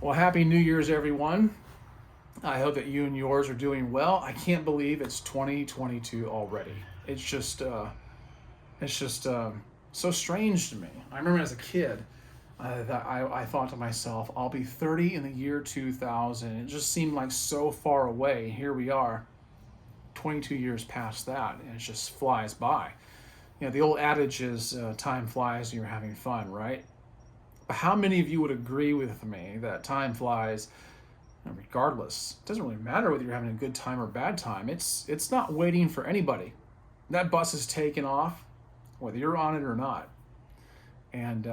Well, Happy New Year's, everyone. I hope that you and yours are doing well. I can't believe it's 2022 already. It's just so strange to me. I remember as a kid that I thought to myself, I'll be 30 in the year 2000. It just seemed like so far away. Here we are, 22 years past that, and it just flies by. The old adage is time flies and you're having fun, right? But how many of you would agree with me that time flies regardless? It doesn't really matter whether you're having a good time or bad time. It's not waiting for anybody. That bus is taking off, whether you're on it or not. And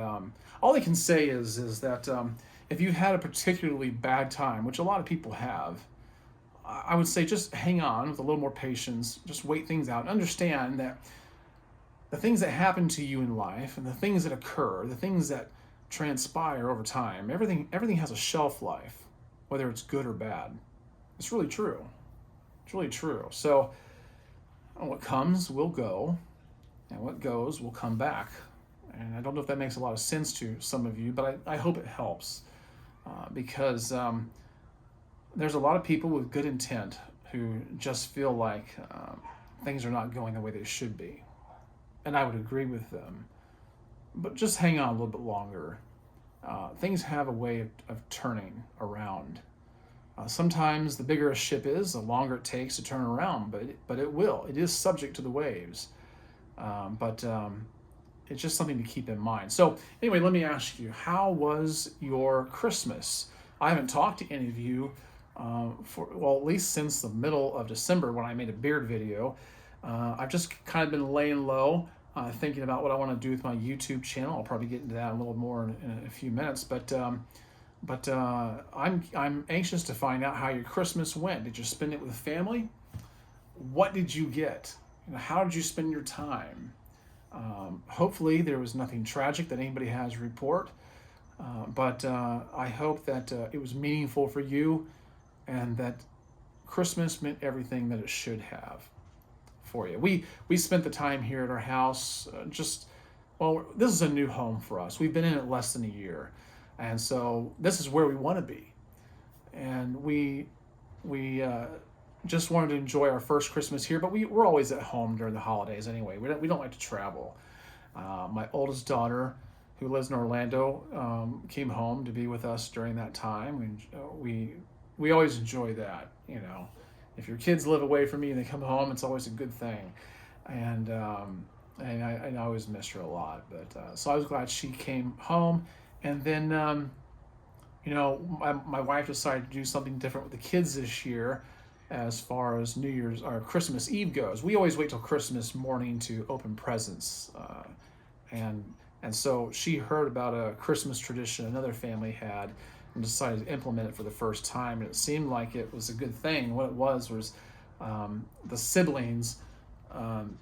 all I can say is that if you had a particularly bad time, which a lot of people have, I would say just hang on with a little more patience. Just wait things out and understand that the things that happen to you in life and the things that occur, the things that transpire over time, everything has a shelf life, whether it's good or bad. It's really true. It's really true. So what comes will go, and what goes will come back. And I don't know if that makes a lot of sense to some of you, but I hope it helps because there's a lot of people with good intent who just feel like things are not going the way they should be. And I would agree with them. But just hang on a little bit longer. Things have a way of turning around. Sometimes the bigger a ship is, the longer it takes to turn around, but it will. It is subject to the waves. But it's just something to keep in mind. So anyway, let me ask you, how was your Christmas? I haven't talked to any of you at least since the middle of December when I made a beard video. I've just kind of been laying low, thinking about what I want to do with my YouTube channel. I'll probably get into that a little more in a few minutes. But I'm anxious to find out how your Christmas went. Did you spend it with family? What did you get? How did you spend your time? Hopefully there was nothing tragic that anybody has to report. But I hope that it was meaningful for you and that Christmas meant everything that it should have for you. We spent the time here at our house this is a new home for us. We've been in it less than a year. And so this is where we want to be. And we just wanted to enjoy our first Christmas here, but we're always at home during the holidays anyway. We don't like to travel. My oldest daughter, who lives in Orlando, came home to be with us during that time. We always enjoy that, If your kids live away from you and they come home, it's always a good thing. And I always miss her a lot. But so I was glad she came home. And then, my wife decided to do something different with the kids this year as far as New Year's or Christmas Eve goes. We always wait till Christmas morning to open presents. And so she heard about a Christmas tradition another family had and decided to implement it for the first time. And it seemed like it was a good thing. What it was the siblings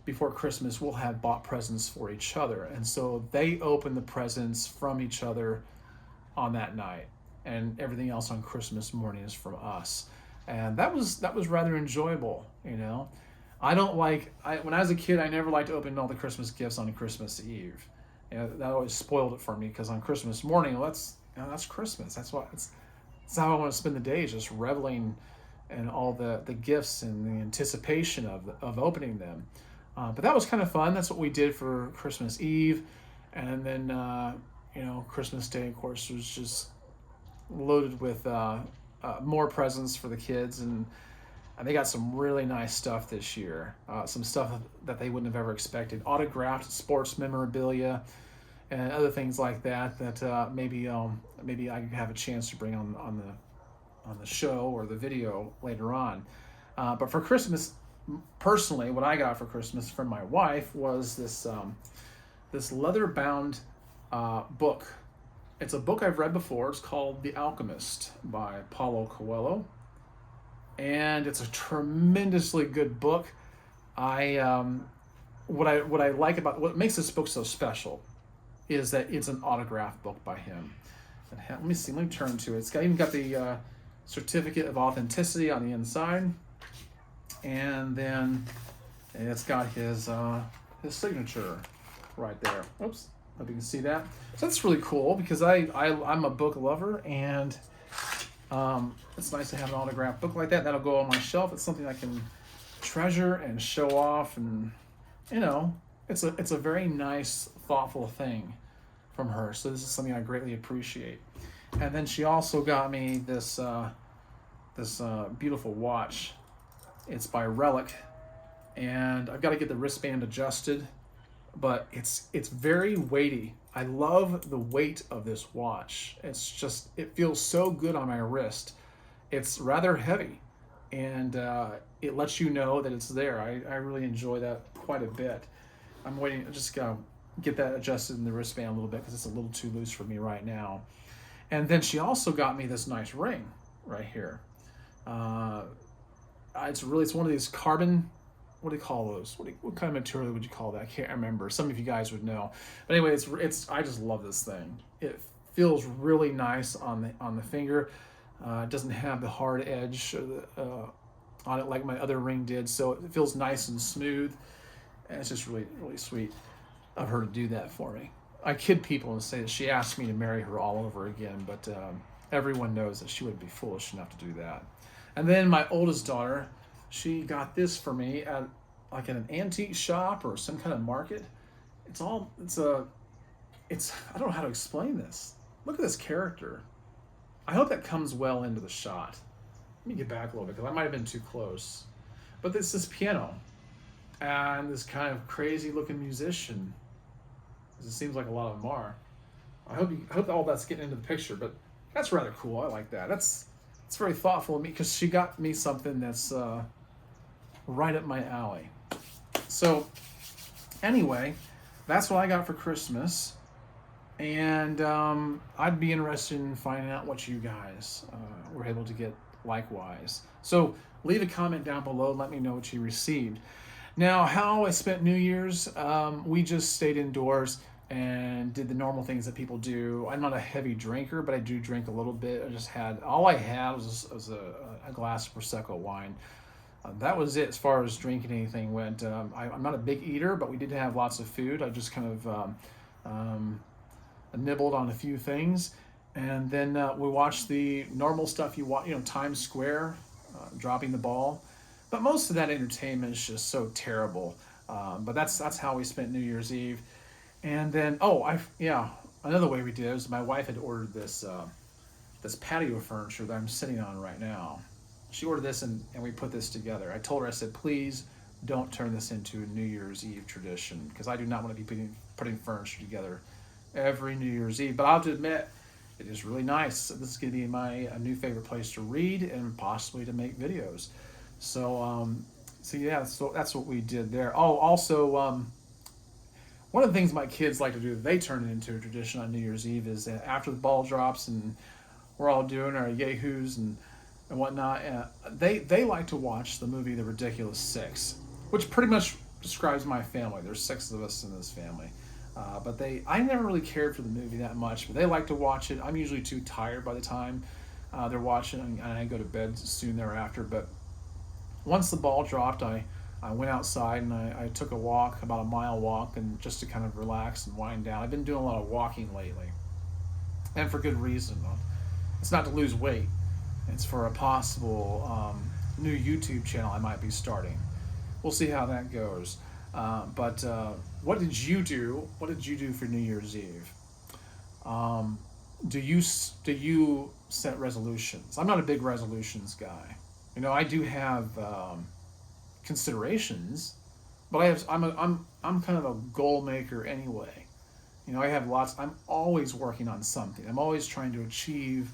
before Christmas will have bought presents for each other. And so they open the presents from each other on that night. And everything else on Christmas morning is from us. And that was rather enjoyable, When I was a kid, I never liked to open all the Christmas gifts on Christmas Eve. That always spoiled it for me because on Christmas morning, that's Christmas. That's how I want to spend the day, just reveling in all the gifts and the anticipation of opening them. But that was kind of fun. That's what we did for Christmas Eve. And then, Christmas Day, of course, was just loaded with more presents for the kids. And they got some really nice stuff this year. Some stuff that they wouldn't have ever expected. Autographed sports memorabilia and other things like that maybe I could have a chance to bring on the show or the video later on. But for Christmas, personally, what I got for Christmas from my wife was this leather-bound book. It's a book I've read before. It's called The Alchemist by Paulo Coelho. And it's a tremendously good book. What I like about what makes this book so special is that it's an autographed book by him. And let me turn to it. It's even got the certificate of authenticity on the inside, and then it's got his signature right there. Oops, hope you can see that. So that's really cool because I'm a book lover, and It's nice to have an autographed book like that. That'll go on my shelf. It's something I can treasure and show off, and you know, it's a very nice, thoughtful thing from her. So this is something I greatly appreciate. And then she also got me this beautiful watch. It's by Relic, and I've got to get the wristband adjusted, but it's very weighty. I love the weight of this watch. It feels so good on my wrist. It's rather heavy, and it lets you know that it's there. I really enjoy that quite a bit. I'm waiting. I just gotta get that adjusted in the wristband a little bit because it's a little too loose for me right now. And then she also got me this nice ring right here. Uh, it's one of these carbon. What do you call those? What kind of material would you call that? I can't remember. Some of you guys would know. But anyway, it's I just love this thing. It feels really nice on the finger. It doesn't have the hard edge on it like my other ring did, so it feels nice and smooth. And it's just really really sweet of her to do that for me. I kid people and say that she asked me to marry her all over again, but everyone knows that she would be foolish enough to do that. And then my oldest daughter, she got this for me at like an antique shop or some kind of market. It's I don't know how to explain this. Look at this character. I hope that comes well into the shot. Let me get back a little bit because I might have been too close. But this piano and this kind of crazy looking musician. It seems like a lot of them are. I hope all that's getting into the picture, but that's rather cool. I like that. It's very thoughtful of me because she got me something that's right up my alley. So anyway, that's what I got for Christmas, and I'd be interested in finding out what you guys were able to get likewise. So leave a comment down below and let me know what you received. Now, how I spent New Year's, we just stayed indoors and did the normal things that people do. I'm not a heavy drinker, but I do drink a little bit. All I had was a glass of Prosecco wine. That was it as far as drinking anything went. I'm not a big eater, but we did have lots of food. I just kind of nibbled on a few things. And then we watched the normal stuff you watch, Times Square, dropping the ball. But most of that entertainment is just so terrible. But that's how we spent New Year's Eve. And then another way we did is my wife had ordered this patio furniture that I'm sitting on right now. She ordered this and we put this together. I told her, I said, please don't turn this into a New Year's Eve tradition because I do not want to be putting furniture together every New Year's Eve. But I'll have to admit, it is really nice. This is going to be my new favorite place to read and possibly to make videos. So that's what we did there. Oh, also, one of the things my kids like to do, they turn it into a tradition on New Year's Eve, is that after the ball drops and we're all doing our yahoos and whatnot, they like to watch the movie The Ridiculous Six, which pretty much describes my family. There's 6 of us in this family. But I never really cared for the movie that much, but they like to watch it. I'm usually too tired by the time they're watching, and I go to bed soon thereafter. But once the ball dropped, I went outside and I took a walk, about a mile walk, and just to kind of relax and wind down. I've been doing a lot of walking lately, and for good reason. It's not to lose weight. It's for a possible new YouTube channel I might be starting. We'll see how that goes. But what did you do? What did you do for New Year's Eve? Do you set resolutions? I'm not a big resolutions guy. I do have considerations, but I'm kind of a goal maker anyway. I have lots. I'm always working on something. I'm always trying to achieve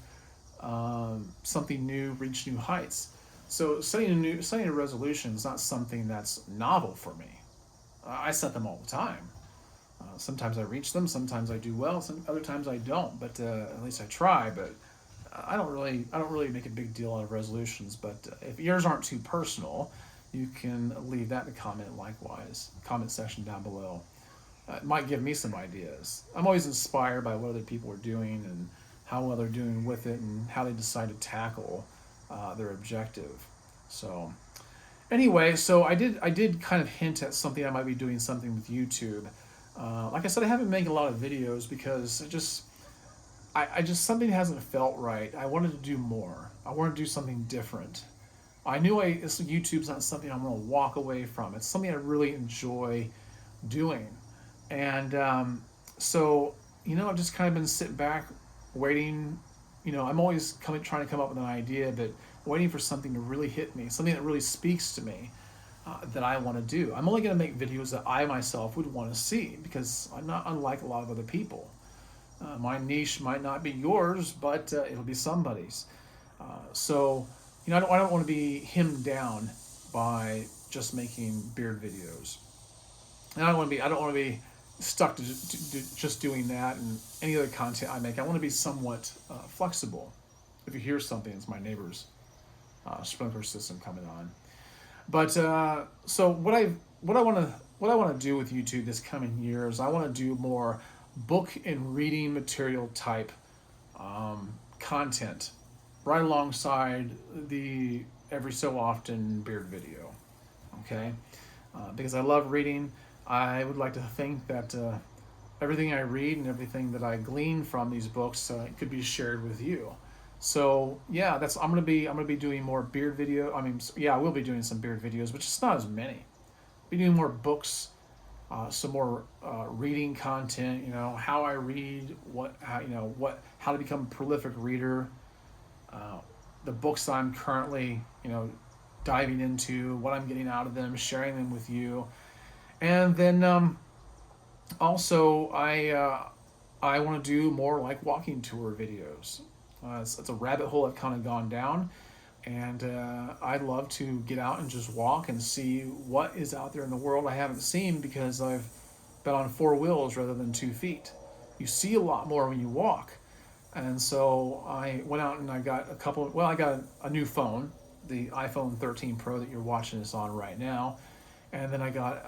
something new, reach new heights. So setting a resolution is not something that's novel for me. I set them all the time. Sometimes I reach them, sometimes I do well, other times I don't. But at least I try. But I don't really make a big deal out of resolutions. But if yours aren't too personal, you can leave that in the comment section down below. It might give me some ideas. I'm always inspired by what other people are doing and how well they're doing with it and how they decide to tackle their objective. So anyway, so I did kind of hint at something. I might be doing something with YouTube. Like I said, I haven't made a lot of videos because I just, something hasn't felt right. I wanted to do more. I wanted to do something different. I knew YouTube's not something I'm going to walk away from. It's something I really enjoy doing. And so, I've just kind of been sitting back, waiting. I'm always trying to come up with an idea, but waiting for something to really hit me, something that really speaks to me, that I want to do. I'm only going to make videos that I myself would want to see, because I'm not unlike a lot of other people. My niche might not be yours, but it'll be somebody's. So, I don't want to be hemmed down by just making beard videos. And I don't want to be stuck to just doing that and any other content I make. I want to be somewhat flexible. If you hear something, it's my neighbor's sprinkler system coming on. But so what I want to do with YouTube this coming year is I want to do more book and reading material type content, right alongside the every so often beard video. Okay, because I love reading. I would like to think that everything I read and everything that I glean from these books could be shared with you. So yeah, I'm gonna be doing more beard video. I mean, yeah, I will be doing some beard videos, but just not as many. I'll be doing more books, some more reading content. How I read, how to become a prolific reader, the books I'm currently diving into, what I'm getting out of them, sharing them with you, and then also I want to do more like walking tour videos. It's a rabbit hole I've kind of gone down, and I'd love to get out and just walk and see what is out there in the world I haven't seen, because I've been on 4 wheels rather than 2 feet. You see a lot more when you walk. And so I went out and I got I got a new phone, the iPhone 13 Pro that you're watching this on right now. And then I got,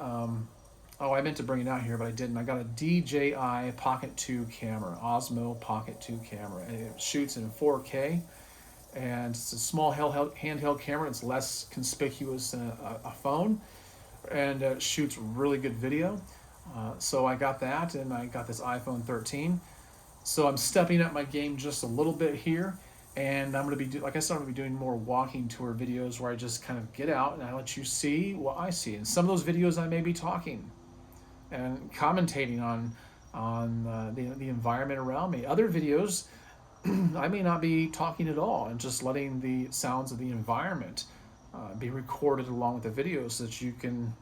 I meant to bring it out here, but I didn't. I got a DJI Pocket 2 camera, Osmo Pocket 2 camera. And it shoots in 4K. And it's a small handheld camera. It's less conspicuous than a phone. And it shoots really good video. So I got that, and I got this iPhone 13. So I'm stepping up my game just a little bit here, and I'm going to be, like I said, I'm going to be doing more walking tour videos where I just kind of get out and I let you see what I see. And some of those videos I may be talking and commentating on the environment around me. Other videos I may not be talking at all, and just letting the sounds of the environment be recorded along with the video, so that you can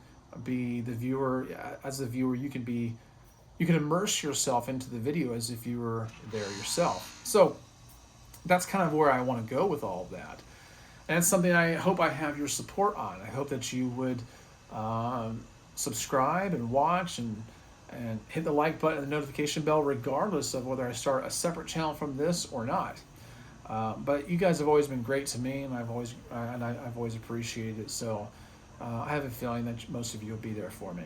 be the viewer. As the viewer, you can immerse yourself into the video as if you were there yourself. So that's kind of where I want to go with all of that. And it's something I hope I have your support on. I hope that you would subscribe and watch and hit the like button and the notification bell, regardless of whether I start a separate channel from this or not. But you guys have always been great to me, and I've always appreciated it. So I have a feeling that most of you will be there for me.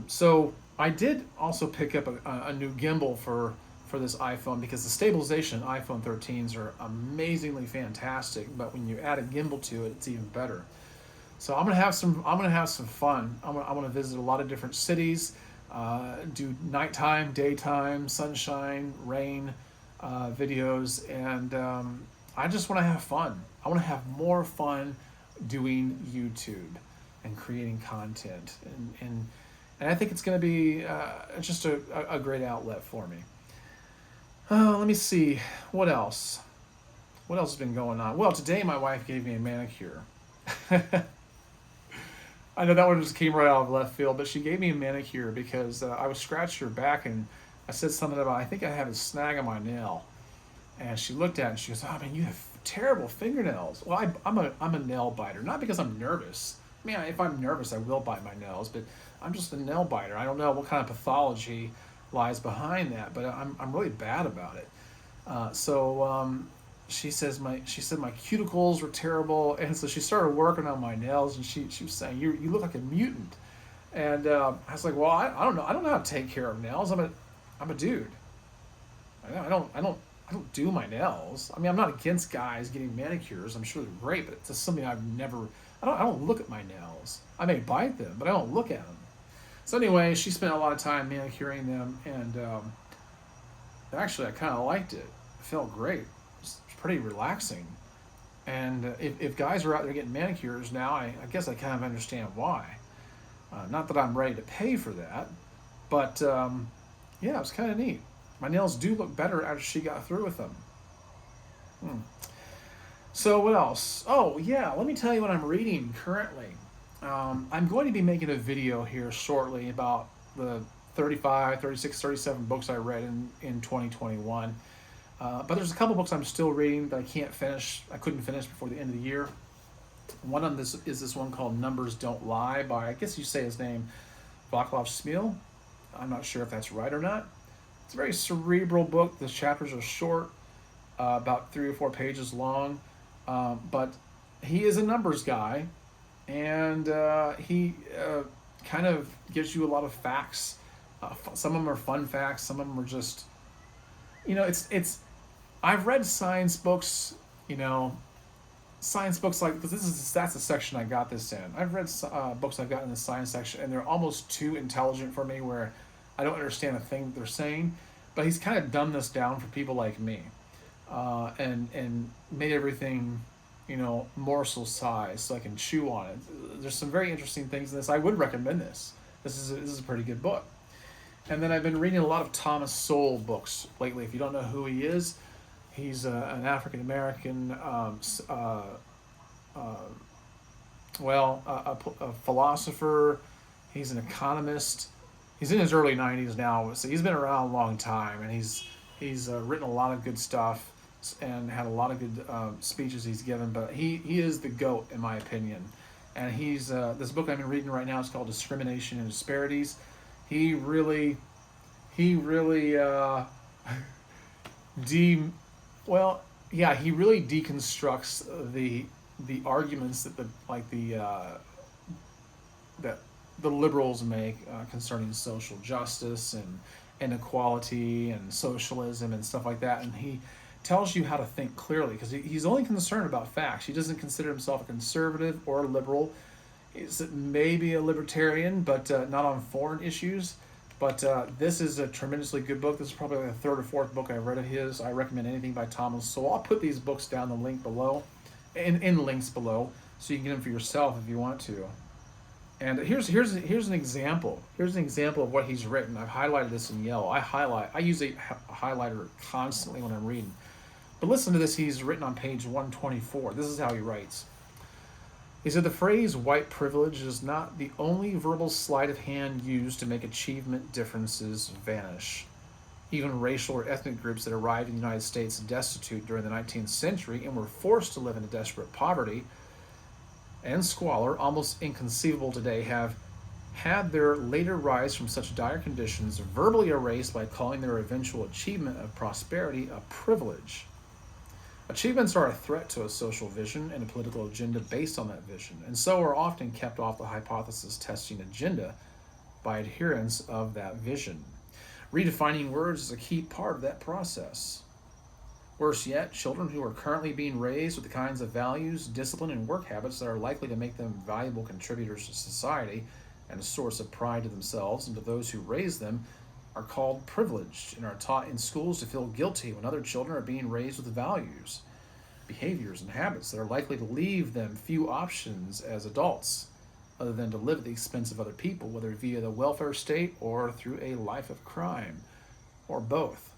So I did also pick up a new gimbal for this iPhone, because the stabilization iPhone 13s are amazingly fantastic, but when you add a gimbal to it, it's even better. So I'm gonna have some fun. I'm gonna visit a lot of different cities, do nighttime, daytime, sunshine, rain videos, and I just want to have fun. I want to have more fun doing YouTube and creating content, and I think it's going to be just a great outlet for me. Let me see, what else has been going on? Well, today my wife gave me a manicure. I know that one just came right out of left field, but she gave me a manicure because I was scratching her back, and I said something about, I think I have a snag on my nail. And she looked at it and she goes, "Oh man, you have terrible fingernails." Well, I'm a nail biter, not because I'm nervous. I mean, if I'm nervous, I will bite my nails, but I'm just a nail biter. I don't know what kind of pathology lies behind that, but I'm really bad about it. She said my cuticles were terrible, and so she started working on my nails, and she was saying, you look like a mutant. And I was like, well, I don't know how to take care of nails. I'm a dude. I don't do my nails. I mean, I'm not against guys getting manicures. I'm sure they're great, but it's just something I don't look at my nails. I may bite them, but I don't look at them. So anyway, she spent a lot of time manicuring them, and Actually, I kind of liked it. It felt great. It's pretty relaxing. And if guys are out there getting manicures now, I guess I kind of understand why. Not that I'm ready to pay for that, but yeah, it was kind of neat. My nails do look better after she got through with them. Hmm. So what else? Oh yeah, let me tell you what I'm reading currently. I'm going to be making a video here shortly about the 35, 36, 37 books I read in 2021. But there's a couple books I'm still reading that I can't finish. I couldn't finish before the end of the year. One of this is this one called Numbers Don't Lie by, I guess you say his name, Vaclav Smil. I'm not sure if that's right or not. It's a very cerebral book. The chapters are short, about 3 or 4 pages long. But he is a numbers guy, and he kind of gives you a lot of facts. Some of them are fun facts. Some of them are just, it's. I've read science books, science books like that's the section I got this in. I've read books I've got in the science section, and they're almost too intelligent for me, where I don't understand a thing that they're saying. But he's kind of dumbed this down for people like me, and made everything, morsel size so I can chew on it. There's some very interesting things in this. I would recommend this. This is a pretty good book. And then I've been reading a lot of Thomas Sowell books lately. If you don't know who he is, he's an African American, a philosopher. He's an economist. He's in his early 90s now, so he's been around a long time, and he's written a lot of good stuff and had a lot of good speeches he's given. But he is the GOAT in my opinion. And he's this book I've been reading right now is called Discrimination and Disparities. He really de well, yeah, he really deconstructs the arguments that that the liberals make concerning social justice and inequality and socialism and stuff like that, and he tells you how to think clearly because he's only concerned about facts. He doesn't consider himself a conservative or a liberal. He's maybe a libertarian, but not on foreign issues. But this is a tremendously good book. This is probably like the third or fourth book I read of his. I recommend anything by Thomas. So I'll put these books down the link below, in links below, so you can get them for yourself if you want to. And here's an example. Here's an example of what he's written. I've highlighted this in yellow. I use a highlighter constantly when I'm reading. But listen to this. He's written on page 124. This is how he writes. He said, the phrase white privilege is not the only verbal sleight of hand used to make achievement differences vanish. Even racial or ethnic groups that arrived in the United States destitute during the 19th century and were forced to live in a desperate poverty and squalor, almost inconceivable today, have had their later rise from such dire conditions verbally erased by calling their eventual achievement of prosperity a privilege. Achievements are a threat to a social vision and a political agenda based on that vision, and so are often kept off the hypothesis testing agenda by adherents of that vision. Redefining words is a key part of that process. Worse yet, children who are currently being raised with the kinds of values, discipline, and work habits that are likely to make them valuable contributors to society and a source of pride to themselves and to those who raise them are called privileged and are taught in schools to feel guilty when other children are being raised with values, behaviors, and habits that are likely to leave them few options as adults other than to live at the expense of other people, whether via the welfare state or through a life of crime, or both.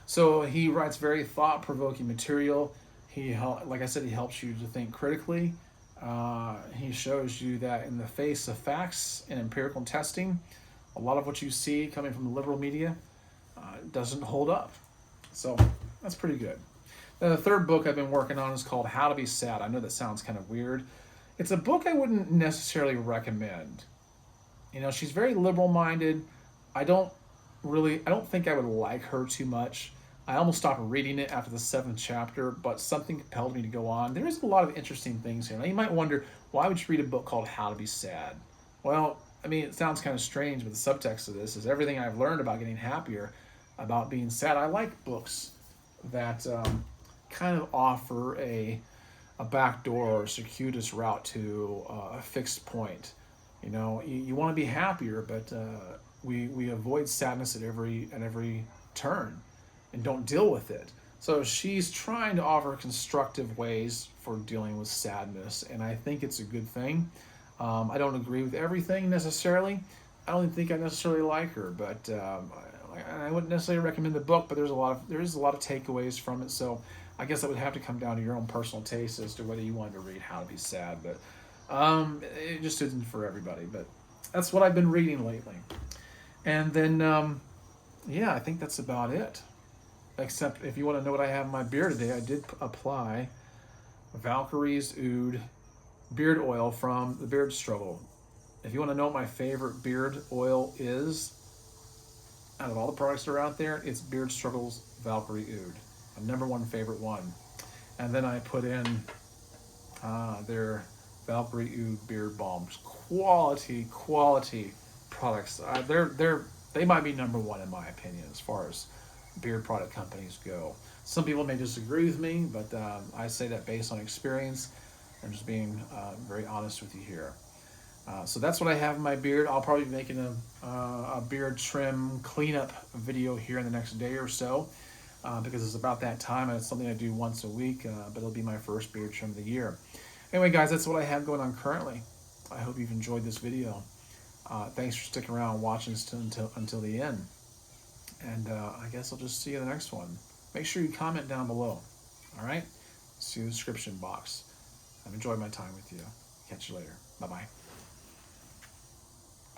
So he writes very thought-provoking material. Like I said, he helps you to think critically. He shows you that in the face of facts and empirical testing, a lot of what you see coming from the liberal media doesn't hold up. So that's pretty good. The third book I've been working on is called How to Be Sad. I know that sounds kind of weird. It's a book I wouldn't necessarily recommend. She's very liberal-minded. I don't think I would like her too much. I almost stopped reading it after the 7th chapter, but something compelled me to go on. There is a lot of interesting things here. Now, you might wonder, why would you read a book called How to Be Sad? Well, it sounds kind of strange, but the subtext of this is everything I've learned about getting happier, about being sad. I like books that kind of offer a backdoor or circuitous route to a fixed point. You want to be happier, but we avoid sadness at every turn. and don't deal with it. So she's trying to offer constructive ways for dealing with sadness, and I think it's a good thing. I don't agree with everything necessarily. I don't think I necessarily like her, but I wouldn't necessarily recommend the book. But there is a lot of takeaways from it. So I guess that would have to come down to your own personal taste as to whether you wanted to read How to Be Sad. But it just isn't for everybody. But that's what I've been reading lately. And then yeah, I think that's about it. Except if you want to know what I have in my beard today, I did apply Valkyrie's Oud beard oil from the Beard Struggle. If you want to know what my favorite beard oil is, out of all the products that are out there, it's Beard Struggle's Valkyrie Oud, my number one favorite one. And then I put in their Valkyrie Oud beard balms. Quality products. They might be number one in my opinion as far as beard product companies go. Some people may disagree with me, but I say that based on experience. I'm just being very honest with you here. So that's what I have in my beard. I'll probably be making a beard trim cleanup video here in the next day or so because it's about that time, and it's something I do once a week, but it'll be my first beard trim of the year. Anyway, guys, that's what I have going on currently. I hope you've enjoyed this video. Thanks for sticking around and watching this until the end. And I guess I'll just see you in the next one. Make sure you comment down below. All right? See you in the description box. I've enjoyed my time with you. Catch you later. Bye-bye.